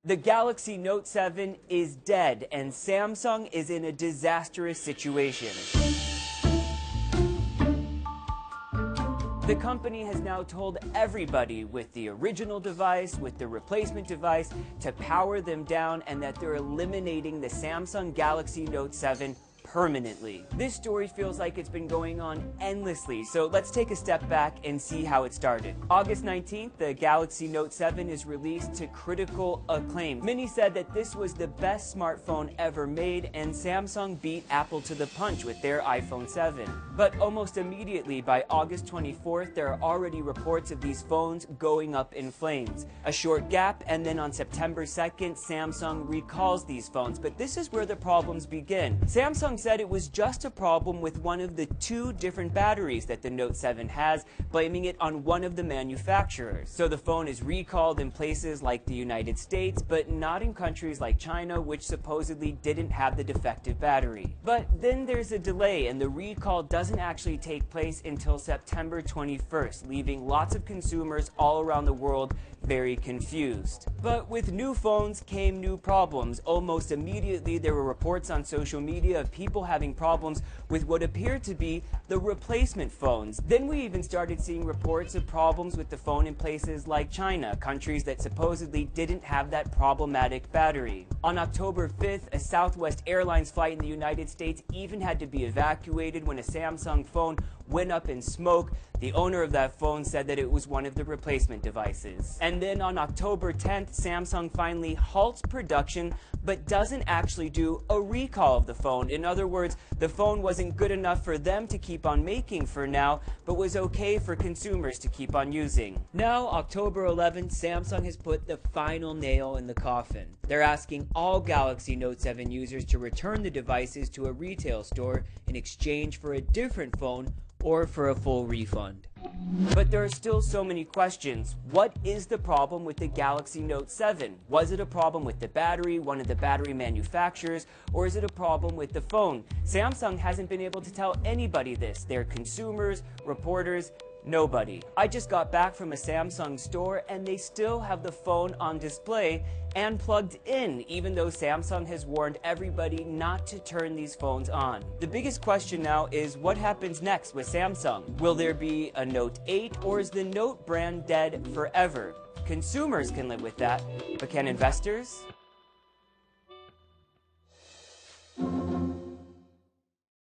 The Galaxy Note 7 is dead, and Samsung is in a disastrous situation. The company has now told everybody with the original device, with the replacement device, to power them down and that they're eliminating the Samsung Galaxy Note 7 permanently. This story feels like it's been going on endlessly, so let's take a step back and see how it started. August 19th, the Galaxy Note 7 is released to critical acclaim. Many said that this was the best smartphone ever made, and Samsung beat Apple to the punch with their iPhone 7. But almost immediately, by August 24th, there are already reports of these phones going up in flames. A short gap, and then on September 2nd, Samsung recalls these phones. But this is where the problems begin. Samsung said it was just a problem with one of the two different batteries that the Note 7 has, blaming it on one of the manufacturers. So the phone is recalled in places like the United States, but not in countries like China, which supposedly didn't have the defective battery. But then there's a delay, and the recall doesn't actually take place until September 21st, leaving lots of consumers all around the world very confused. But with new phones came new problems. Almost immediately, there were reports on social media of people having problems with what appeared to be the replacement phones. Then we even started seeing reports of problems with the phone in places like China, countries that supposedly didn't have that problematic battery. On October 5th, a Southwest Airlines flight in the United States even had to be evacuated when a Samsung phone went up in smoke. The owner of that phone said that it was one of the replacement devices. And then on October 10th, Samsung finally halts production, but doesn't actually do a recall of the phone. In other words, the phone wasn't good enough for them to keep on making for now, but was okay for consumers to keep on using. Now, October 11th, Samsung has put the final nail in the coffin. They're asking all Galaxy Note 7 users to return the devices to a retail store in exchange for a different phone or for a full refund. But there are still so many questions. What is the problem with the Galaxy Note 7? Was it a problem with the battery, one of the battery manufacturers, or is it a problem with the phone? Samsung hasn't been able to tell anybody this. Their consumers, reporters, nobody. I just got back from a Samsung store and they still have the phone on display and plugged in, even though Samsung has warned everybody not to turn these phones on. The biggest question now is what happens next with Samsung? Will there be a Note 8, or is the Note brand dead forever? Consumers can live with that, but can investors?